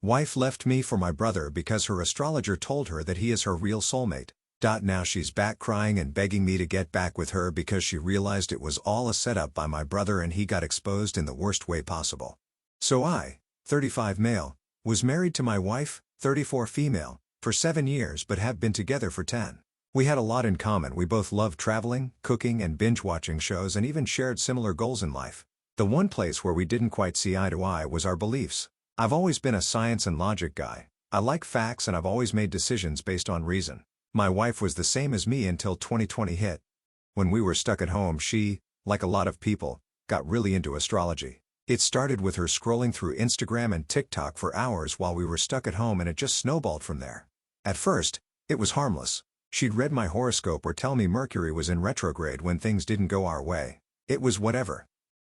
Wife left me for my brother because her astrologer told her that he is her real soulmate. Now she's back crying and begging me to get back with her because she realized it was all a setup by my brother and he got exposed in the worst way possible. So I, 35 male, was married to my wife, 34 female, for 7 years but have been together for 10. We had a lot in common. We both loved traveling, cooking and binge-watching shows and even shared similar goals in life. The one place where we didn't quite see eye to eye was our beliefs. I've always been a science and logic guy. I like facts and I've always made decisions based on reason. My wife was the same as me until 2020 hit. When we were stuck at home, she, like a lot of people, got really into astrology. It started with her scrolling through Instagram and TikTok for hours while we were stuck at home and it just snowballed from there. At first, it was harmless. She'd read my horoscope or tell me Mercury was in retrograde when things didn't go our way. It was whatever.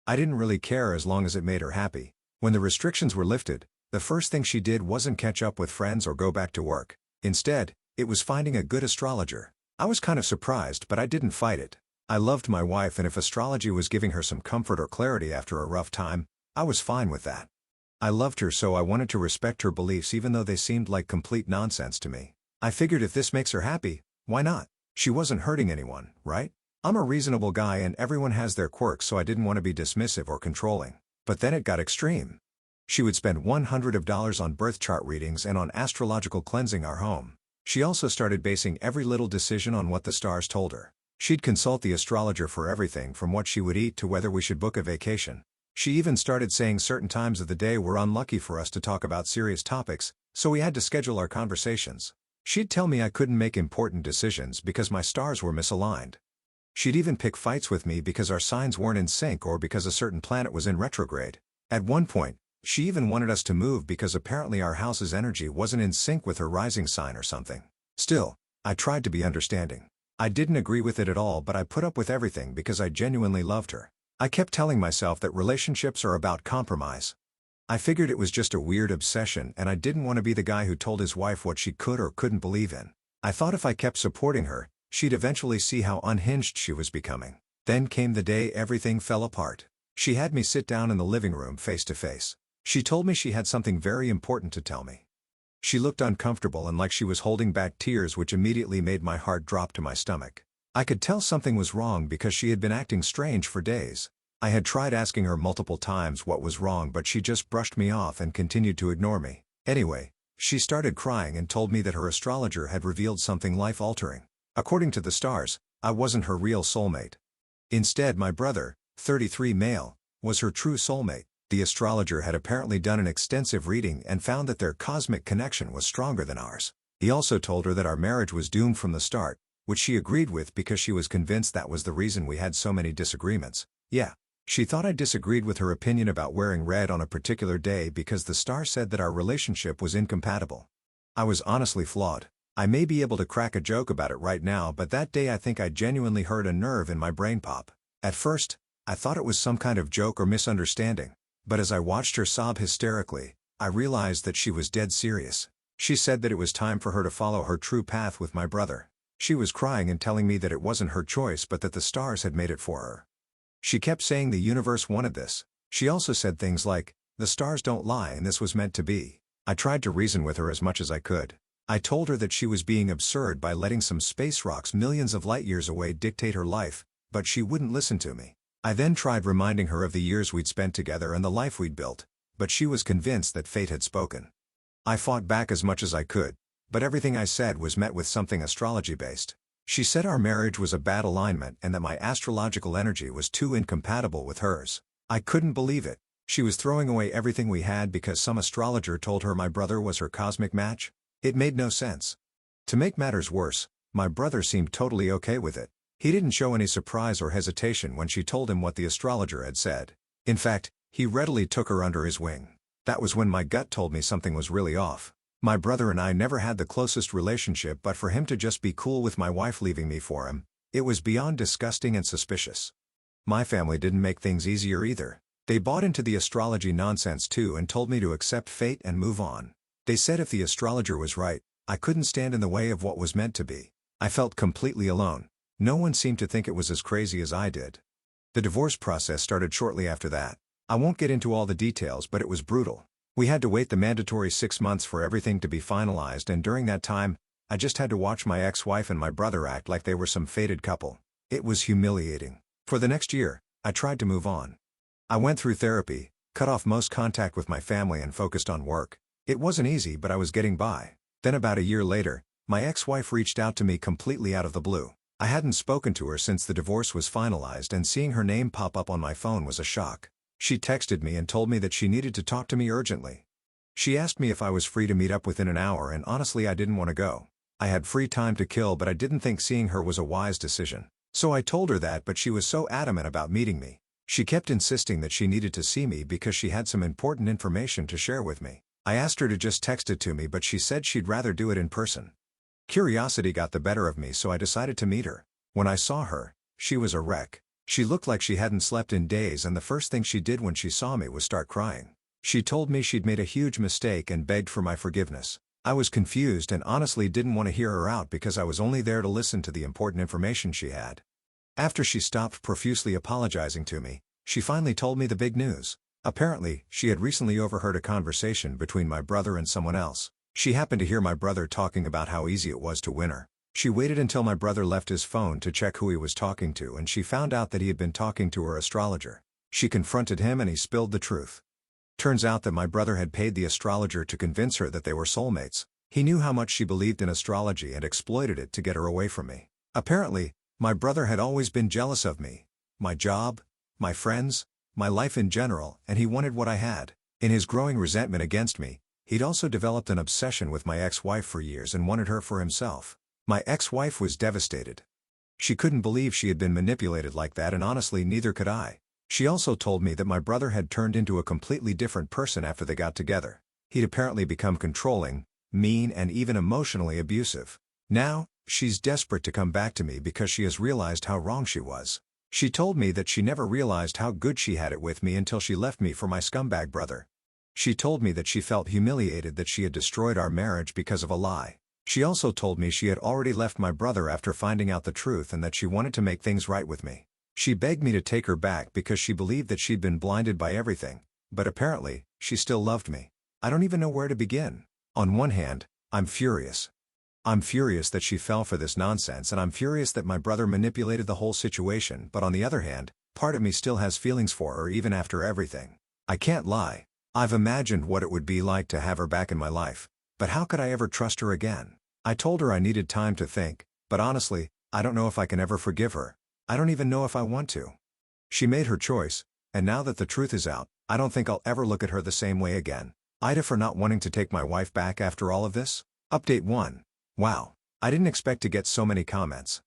I didn't really care as long as it made her happy. When the restrictions were lifted, the first thing she did wasn't catch up with friends or go back to work. Instead, it was finding a good astrologer. I was kind of surprised, but I didn't fight it. I loved my wife, and if astrology was giving her some comfort or clarity after a rough time, I was fine with that. I loved her, so I wanted to respect her beliefs even though they seemed like complete nonsense to me. I figured if this makes her happy, why not? She wasn't hurting anyone, right? I'm a reasonable guy and everyone has their quirks, so I didn't want to be dismissive or controlling. But then it got extreme. She would spend $100 on birth chart readings and on astrological cleansing our home. She also started basing every little decision on what the stars told her. She'd consult the astrologer for everything from what she would eat to whether we should book a vacation. She even started saying certain times of the day were unlucky for us to talk about serious topics, so we had to schedule our conversations. She'd tell me I couldn't make important decisions because my stars were misaligned. She'd even pick fights with me because our signs weren't in sync or because a certain planet was in retrograde. At one point, she even wanted us to move because apparently our house's energy wasn't in sync with her rising sign or something. Still, I tried to be understanding. I didn't agree with it at all, but I put up with everything because I genuinely loved her. I kept telling myself that relationships are about compromise. I figured it was just a weird obsession and I didn't want to be the guy who told his wife what she could or couldn't believe in. I thought if I kept supporting her, she'd eventually see how unhinged she was becoming. Then came the day everything fell apart. She had me sit down in the living room face to face. She told me she had something very important to tell me. She looked uncomfortable and like she was holding back tears, which immediately made my heart drop to my stomach. I could tell something was wrong because she had been acting strange for days. I had tried asking her multiple times what was wrong, but she just brushed me off and continued to ignore me. Anyway, she started crying and told me that her astrologer had revealed something life-altering. According to the stars, I wasn't her real soulmate. Instead, my brother, 33 male, was her true soulmate. The astrologer had apparently done an extensive reading and found that their cosmic connection was stronger than ours. He also told her that our marriage was doomed from the start, which she agreed with because she was convinced that was the reason we had so many disagreements. Yeah. She thought I disagreed with her opinion about wearing red on a particular day because the star said that our relationship was incompatible. I was honestly flawed. I may be able to crack a joke about it right now, but that day I think I genuinely heard a nerve in my brain pop. At first, I thought it was some kind of joke or misunderstanding, but as I watched her sob hysterically, I realized that she was dead serious. She said that it was time for her to follow her true path with my brother. She was crying and telling me that it wasn't her choice but that the stars had made it for her. She kept saying the universe wanted this. She also said things like, "The stars don't lie and this was meant to be." I tried to reason with her as much as I could. I told her that she was being absurd by letting some space rocks millions of light years away dictate her life, but she wouldn't listen to me. I then tried reminding her of the years we'd spent together and the life we'd built, but she was convinced that fate had spoken. I fought back as much as I could, but everything I said was met with something astrology-based. She said our marriage was a bad alignment and that my astrological energy was too incompatible with hers. I couldn't believe it. She was throwing away everything we had because some astrologer told her my brother was her cosmic match? It made no sense. To make matters worse, my brother seemed totally okay with it. He didn't show any surprise or hesitation when she told him what the astrologer had said. In fact, he readily took her under his wing. That was when my gut told me something was really off. My brother and I never had the closest relationship, but for him to just be cool with my wife leaving me for him, it was beyond disgusting and suspicious. My family didn't make things easier either. They bought into the astrology nonsense too and told me to accept fate and move on. They said if the astrologer was right, I couldn't stand in the way of what was meant to be. I felt completely alone. No one seemed to think it was as crazy as I did. The divorce process started shortly after that. I won't get into all the details, but it was brutal. We had to wait the mandatory 6 months for everything to be finalized, and during that time, I just had to watch my ex-wife and my brother act like they were some fated couple. It was humiliating. For the next year, I tried to move on. I went through therapy, cut off most contact with my family and focused on work. It wasn't easy, but I was getting by. Then about a year later, my ex-wife reached out to me completely out of the blue. I hadn't spoken to her since the divorce was finalized, and seeing her name pop up on my phone was a shock. She texted me and told me that she needed to talk to me urgently. She asked me if I was free to meet up within an hour, and honestly I didn't want to go. I had free time to kill, but I didn't think seeing her was a wise decision. So I told her that, but she was so adamant about meeting me. She kept insisting that she needed to see me because she had some important information to share with me. I asked her to just text it to me, but she said she'd rather do it in person. Curiosity got the better of me, so I decided to meet her. When I saw her, she was a wreck. She looked like she hadn't slept in days, and the first thing she did when she saw me was start crying. She told me she'd made a huge mistake and begged for my forgiveness. I was confused and honestly didn't want to hear her out because I was only there to listen to the important information she had. After she stopped profusely apologizing to me, she finally told me the big news. Apparently, she had recently overheard a conversation between my brother and someone else. She happened to hear my brother talking about how easy it was to win her. She waited until my brother left his phone to check who he was talking to, and she found out that he had been talking to her astrologer. She confronted him and he spilled the truth. Turns out that my brother had paid the astrologer to convince her that they were soulmates. He knew how much she believed in astrology and exploited it to get her away from me. Apparently, my brother had always been jealous of me, my job, my friends, my life in general, and he wanted what I had. In his growing resentment against me, he'd also developed an obsession with my ex-wife for years and wanted her for himself. My ex-wife was devastated. She couldn't believe she had been manipulated like that, and honestly neither could I. She also told me that my brother had turned into a completely different person after they got together. He'd apparently become controlling, mean, and even emotionally abusive. Now, she's desperate to come back to me because she has realized how wrong she was. She told me that she never realized how good she had it with me until she left me for my scumbag brother. She told me that she felt humiliated that she had destroyed our marriage because of a lie. She also told me she had already left my brother after finding out the truth and that she wanted to make things right with me. She begged me to take her back because she believed that she'd been blinded by everything, but apparently, she still loved me. I don't even know where to begin. On one hand, I'm furious. I'm furious that she fell for this nonsense, and I'm furious that my brother manipulated the whole situation, but on the other hand, part of me still has feelings for her even after everything. I can't lie. I've imagined what it would be like to have her back in my life. But how could I ever trust her again? I told her I needed time to think, but honestly, I don't know if I can ever forgive her. I don't even know if I want to. She made her choice, and now that the truth is out, I don't think I'll ever look at her the same way again. Ida for not wanting to take my wife back after all of this? Update 1. Wow. I didn't expect to get so many comments.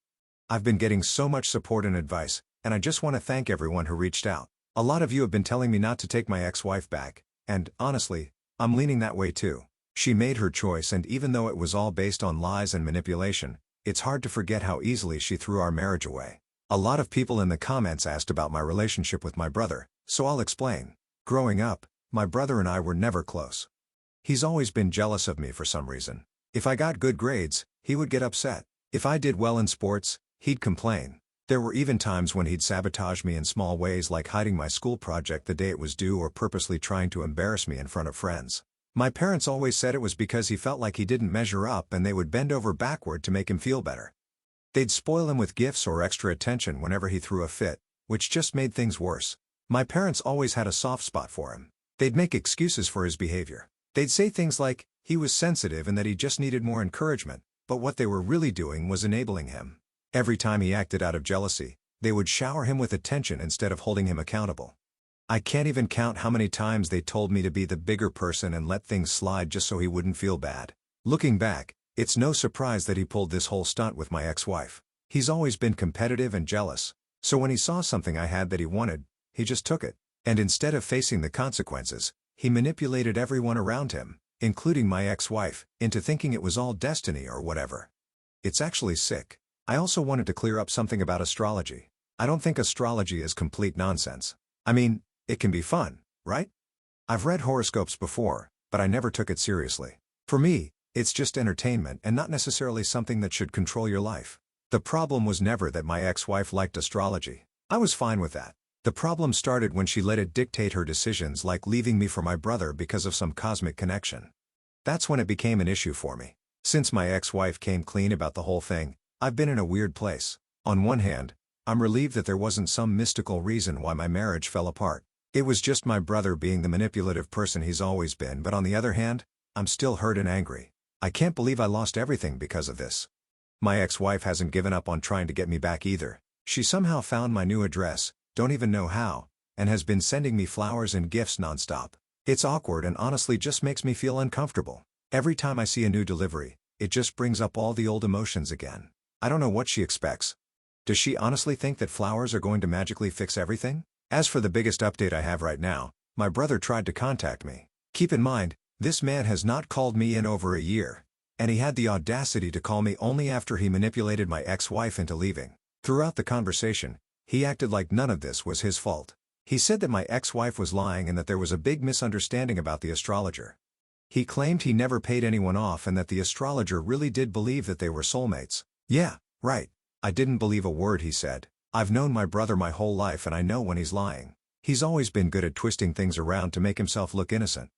I've been getting so much support and advice, and I just want to thank everyone who reached out. A lot of you have been telling me not to take my ex-wife back, and, honestly, I'm leaning that way too. She made her choice, and even though it was all based on lies and manipulation, it's hard to forget how easily she threw our marriage away. A lot of people in the comments asked about my relationship with my brother, so I'll explain. Growing up, my brother and I were never close. He's always been jealous of me for some reason. If I got good grades, he would get upset. If I did well in sports, he'd complain. There were even times when he'd sabotage me in small ways, like hiding my school project the day it was due or purposely trying to embarrass me in front of friends. My parents always said it was because he felt like he didn't measure up, and they would bend over backward to make him feel better. They'd spoil him with gifts or extra attention whenever he threw a fit, which just made things worse. My parents always had a soft spot for him. They'd make excuses for his behavior. They'd say things like, he was sensitive and that he just needed more encouragement, but what they were really doing was enabling him. Every time he acted out of jealousy, they would shower him with attention instead of holding him accountable. I can't even count how many times they told me to be the bigger person and let things slide just so he wouldn't feel bad. Looking back, it's no surprise that he pulled this whole stunt with my ex-wife. He's always been competitive and jealous, so when he saw something I had that he wanted, he just took it. And instead of facing the consequences, he manipulated everyone around him, including my ex-wife, into thinking it was all destiny or whatever. It's actually sick. I also wanted to clear up something about astrology. I don't think astrology is complete nonsense. I mean, it can be fun, right? I've read horoscopes before, but I never took it seriously. For me, it's just entertainment and not necessarily something that should control your life. The problem was never that my ex-wife liked astrology. I was fine with that. The problem started when she let it dictate her decisions, like leaving me for my brother because of some cosmic connection. That's when it became an issue for me. Since my ex-wife came clean about the whole thing, I've been in a weird place. On one hand, I'm relieved that there wasn't some mystical reason why my marriage fell apart. It was just my brother being the manipulative person he's always been, but on the other hand, I'm still hurt and angry. I can't believe I lost everything because of this. My ex-wife hasn't given up on trying to get me back either. She somehow found my new address, don't even know how, and has been sending me flowers and gifts nonstop. It's awkward and honestly just makes me feel uncomfortable. Every time I see a new delivery, it just brings up all the old emotions again. I don't know what she expects. Does she honestly think that flowers are going to magically fix everything? As for the biggest update I have right now, my brother tried to contact me. Keep in mind, this man has not called me in over a year, and he had the audacity to call me only after he manipulated my ex-wife into leaving. Throughout the conversation, he acted like none of this was his fault. He said that my ex-wife was lying and that there was a big misunderstanding about the astrologer. He claimed he never paid anyone off and that the astrologer really did believe that they were soulmates. Yeah, right. I didn't believe a word he said. I've known my brother my whole life and I know when he's lying. He's always been good at twisting things around to make himself look innocent.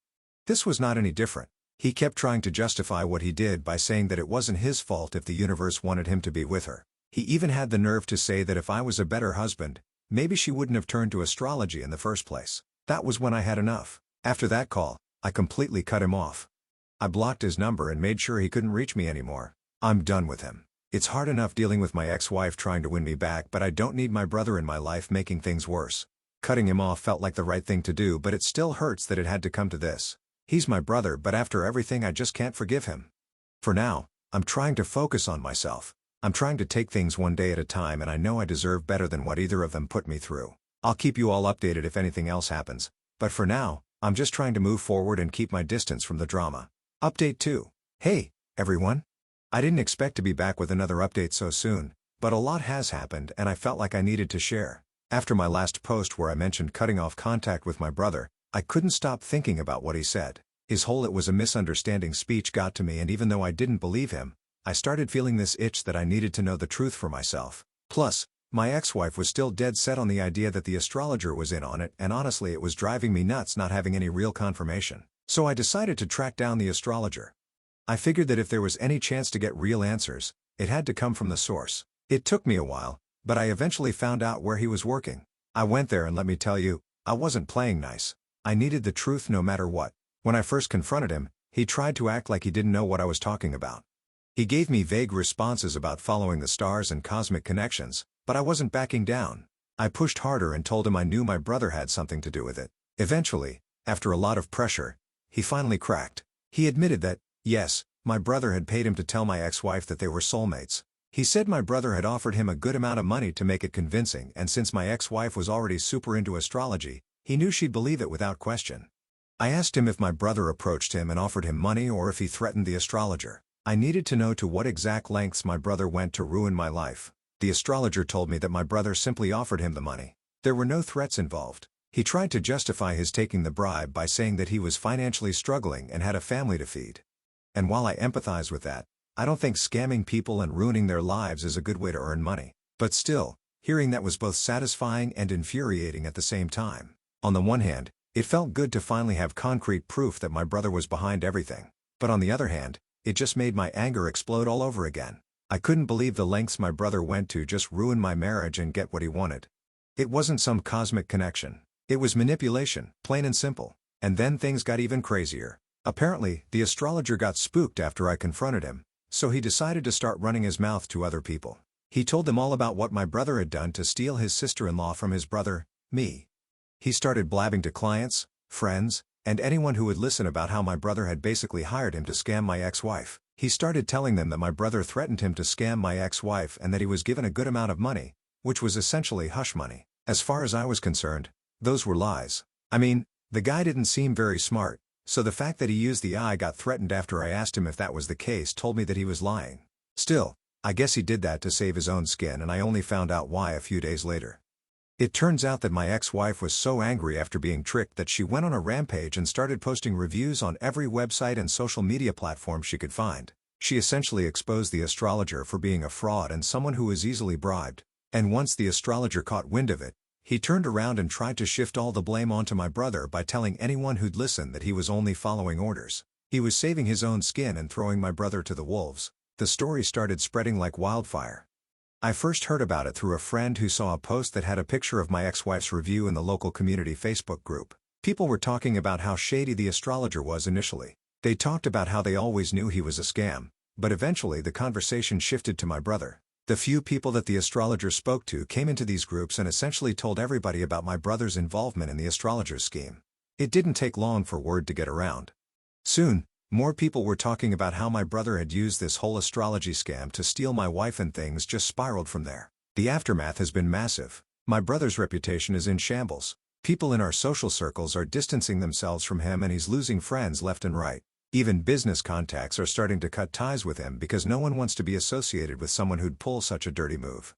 This was not any different. He kept trying to justify what he did by saying that it wasn't his fault if the universe wanted him to be with her. He even had the nerve to say that if I was a better husband, maybe she wouldn't have turned to astrology in the first place. That was when I had enough. After that call, I completely cut him off. I blocked his number and made sure he couldn't reach me anymore. I'm done with him. It's hard enough dealing with my ex-wife trying to win me back, but I don't need my brother in my life making things worse. Cutting him off felt like the right thing to do, but it still hurts that it had to come to this. He's my brother, but after everything I just can't forgive him. For now, I'm trying to focus on myself. I'm trying to take things one day at a time, and I know I deserve better than what either of them put me through. I'll keep you all updated if anything else happens, but for now, I'm just trying to move forward and keep my distance from the drama. Update 2. Hey, everyone. I didn't expect to be back with another update so soon, but a lot has happened and I felt like I needed to share. After my last post where I mentioned cutting off contact with my brother, I couldn't stop thinking about what he said. His whole "it was a misunderstanding" speech got to me, and even though I didn't believe him, I started feeling this itch that I needed to know the truth for myself. Plus, my ex-wife was still dead set on the idea that the astrologer was in on it, and honestly it was driving me nuts not having any real confirmation. So I decided to track down the astrologer. I figured that if there was any chance to get real answers, it had to come from the source. It took me a while, but I eventually found out where he was working. I went there and let me tell you, I wasn't playing nice. I needed the truth no matter what. When I first confronted him, he tried to act like he didn't know what I was talking about. He gave me vague responses about following the stars and cosmic connections, but I wasn't backing down. I pushed harder and told him I knew my brother had something to do with it. Eventually, after a lot of pressure, he finally cracked. He admitted that, yes, my brother had paid him to tell my ex-wife that they were soulmates. He said my brother had offered him a good amount of money to make it convincing, and since my ex-wife was already super into astrology, he knew she'd believe it without question. I asked him if my brother approached him and offered him money or if he threatened the astrologer. I needed to know to what exact lengths my brother went to ruin my life. The astrologer told me that my brother simply offered him the money. There were no threats involved. He tried to justify his taking the bribe by saying that he was financially struggling and had a family to feed. And while I empathize with that, I don't think scamming people and ruining their lives is a good way to earn money. But still, hearing that was both satisfying and infuriating at the same time. On the one hand, it felt good to finally have concrete proof that my brother was behind everything. But on the other hand, it just made my anger explode all over again. I couldn't believe the lengths my brother went to just ruin my marriage and get what he wanted. It wasn't some cosmic connection. It was manipulation, plain and simple. And then things got even crazier. Apparently, the astrologer got spooked after I confronted him, so he decided to start running his mouth to other people. He told them all about what my brother had done to steal his sister-in-law from his brother, me. He started blabbing to clients, friends, and anyone who would listen about how my brother had basically hired him to scam my ex-wife. He started telling them that my brother threatened him to scam my ex-wife and that he was given a good amount of money, which was essentially hush money. As far as I was concerned, those were lies. I mean, the guy didn't seem very smart, so the fact that he used the "I got threatened" after I asked him if that was the case told me that he was lying. Still, I guess he did that to save his own skin, and I only found out why a few days later. It turns out that my ex-wife was so angry after being tricked that she went on a rampage and started posting reviews on every website and social media platform she could find. She essentially exposed the astrologer for being a fraud and someone who was easily bribed. And once the astrologer caught wind of it, He turned around and tried to shift all the blame onto my brother by telling anyone who'd listen that he was only following orders. He was saving his own skin and throwing my brother to the wolves. The story started spreading like wildfire. I first heard about it through a friend who saw a post that had a picture of my ex-wife's review in the local community Facebook group. People were talking about how shady the astrologer was initially. They talked about how they always knew he was a scam, but eventually the conversation shifted to my brother. The few people that the astrologer spoke to came into these groups and essentially told everybody about my brother's involvement in the astrologer's scheme. It didn't take long for word to get around. Soon, more people were talking about how my brother had used this whole astrology scam to steal my wife, and things just spiraled from there. The aftermath has been massive. My brother's reputation is in shambles. People in our social circles are distancing themselves from him, and he's losing friends left and right. Even business contacts are starting to cut ties with him because no one wants to be associated with someone who'd pull such a dirty move.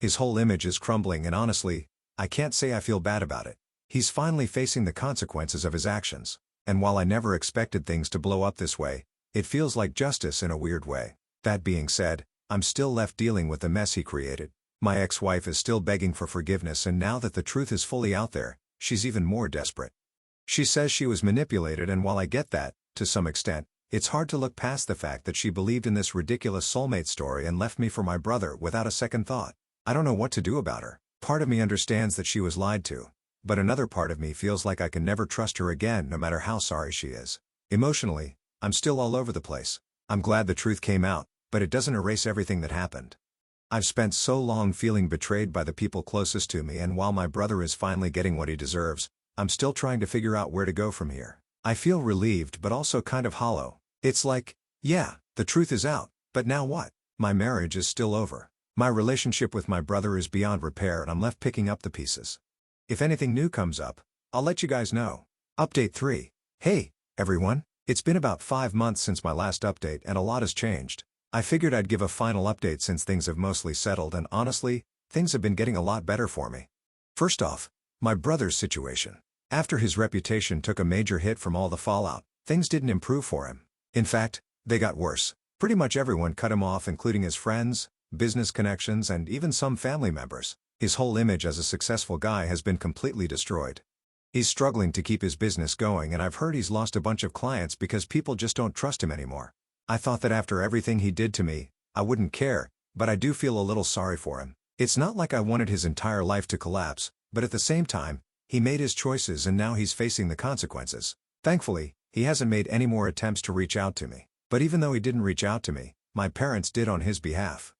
His whole image is crumbling, and honestly, I can't say I feel bad about it. He's finally facing the consequences of his actions. And while I never expected things to blow up this way, it feels like justice in a weird way. That being said, I'm still left dealing with the mess he created. My ex-wife is still begging for forgiveness, and now that the truth is fully out there, she's even more desperate. She says she was manipulated, and while I get that, to some extent, it's hard to look past the fact that she believed in this ridiculous soulmate story and left me for my brother without a second thought. I don't know what to do about her. Part of me understands that she was lied to, but another part of me feels like I can never trust her again, no matter how sorry she is. Emotionally, I'm still all over the place. I'm glad the truth came out, but it doesn't erase everything that happened. I've spent so long feeling betrayed by the people closest to me, and while my brother is finally getting what he deserves, I'm still trying to figure out where to go from here. I feel relieved but also kind of hollow. It's like, yeah, the truth is out, but now what? My marriage is still over. My relationship with my brother is beyond repair, and I'm left picking up the pieces. If anything new comes up, I'll let you guys know. Update 3. Hey, everyone. It's been about 5 months since my last update, and a lot has changed. I figured I'd give a final update since things have mostly settled, and honestly, things have been getting a lot better for me. First off, my brother's situation. After his reputation took a major hit from all the fallout, things didn't improve for him. In fact, they got worse. Pretty much everyone cut him off, including his friends, business connections, and even some family members. His whole image as a successful guy has been completely destroyed. He's struggling to keep his business going, and I've heard he's lost a bunch of clients because people just don't trust him anymore. I thought that after everything he did to me, I wouldn't care, but I do feel a little sorry for him. It's not like I wanted his entire life to collapse, but at the same time, he made his choices and now he's facing the consequences. Thankfully, he hasn't made any more attempts to reach out to me. But even though he didn't reach out to me, my parents did on his behalf.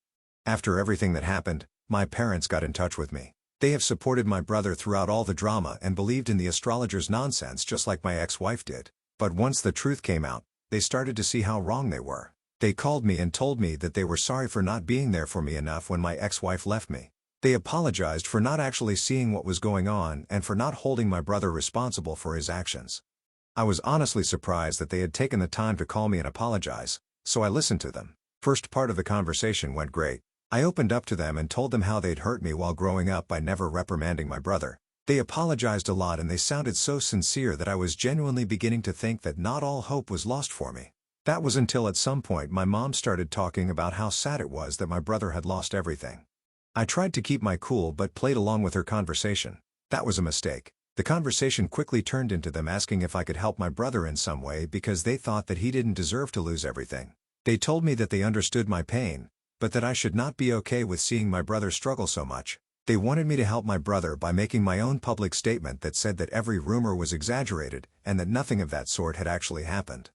After everything that happened, my parents got in touch with me. They have supported my brother throughout all the drama and believed in the astrologer's nonsense just like my ex-wife did. But once the truth came out, they started to see how wrong they were. They called me and told me that they were sorry for not being there for me enough when my ex-wife left me. They apologized for not actually seeing what was going on and for not holding my brother responsible for his actions. I was honestly surprised that they had taken the time to call me and apologize, so I listened to them. First part of the conversation went great. I opened up to them and told them how they'd hurt me while growing up by never reprimanding my brother. They apologized a lot and they sounded so sincere that I was genuinely beginning to think that not all hope was lost for me. That was until at some point my mom started talking about how sad it was that my brother had lost everything. I tried to keep my cool but played along with her conversation. That was a mistake. The conversation quickly turned into them asking if I could help my brother in some way because they thought that he didn't deserve to lose everything. They told me that they understood my pain, but that I should not be okay with seeing my brother struggle so much. They wanted me to help my brother by making my own public statement that said that every rumor was exaggerated and that nothing of that sort had actually happened.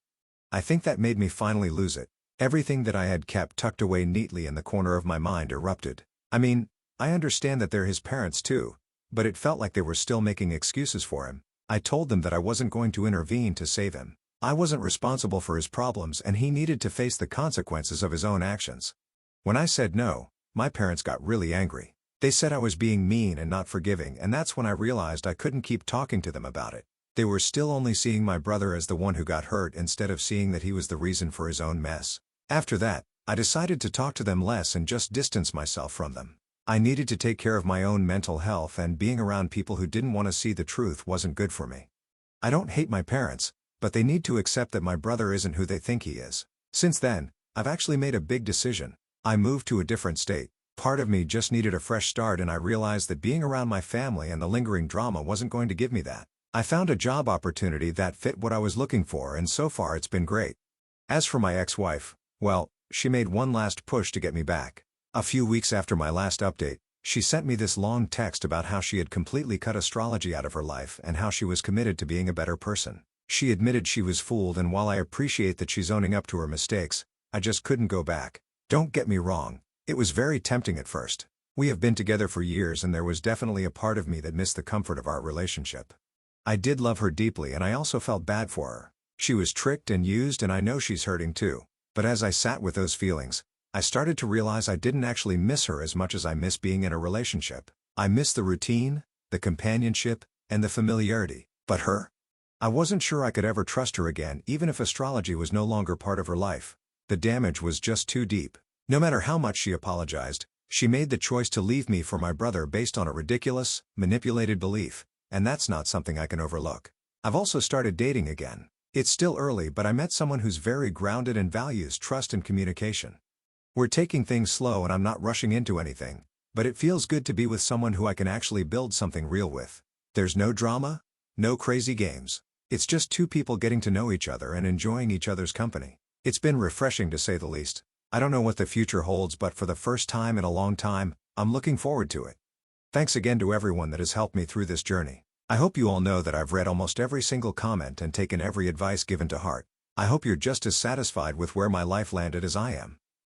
I think that made me finally lose it. Everything that I had kept tucked away neatly in the corner of my mind erupted. I mean, I understand that they're his parents too, but it felt like they were still making excuses for him. I told them that I wasn't going to intervene to save him. I wasn't responsible for his problems and he needed to face the consequences of his own actions. When I said no, my parents got really angry. They said I was being mean and not forgiving, and that's when I realized I couldn't keep talking to them about it. They were still only seeing my brother as the one who got hurt instead of seeing that he was the reason for his own mess. After that, I decided to talk to them less and just distance myself from them. I needed to take care of my own mental health, and being around people who didn't want to see the truth wasn't good for me. I don't hate my parents, but they need to accept that my brother isn't who they think he is. Since then, I've actually made a big decision. I moved to a different state. Part of me just needed a fresh start, and I realized that being around my family and the lingering drama wasn't going to give me that. I found a job opportunity that fit what I was looking for, and so far it's been great. As for my ex-wife, well, she made one last push to get me back. A few weeks after my last update, she sent me this long text about how she had completely cut astrology out of her life and how she was committed to being a better person. She admitted she was fooled, and while I appreciate that she's owning up to her mistakes, I just couldn't go back. Don't get me wrong, it was very tempting at first. We have been together for years, and there was definitely a part of me that missed the comfort of our relationship. I did love her deeply, and I also felt bad for her. She was tricked and used, and I know she's hurting too. But as I sat with those feelings, I started to realize I didn't actually miss her as much as I miss being in a relationship. I miss the routine, the companionship, and the familiarity. But her? I wasn't sure I could ever trust her again, even if astrology was no longer part of her life. The damage was just too deep. No matter how much she apologized, she made the choice to leave me for my brother based on a ridiculous, manipulated belief, and that's not something I can overlook. I've also started dating again. It's still early, but I met someone who's very grounded and values trust and communication. We're taking things slow, and I'm not rushing into anything, but it feels good to be with someone who I can actually build something real with. There's no drama, no crazy games. It's just two people getting to know each other and enjoying each other's company. It's been refreshing, to say the least. I don't know what the future holds, but for the first time in a long time, I'm looking forward to it. Thanks again to everyone that has helped me through this journey. I hope you all know that I've read almost every single comment and taken every advice given to heart. I hope you're just as satisfied with where my life landed as I am.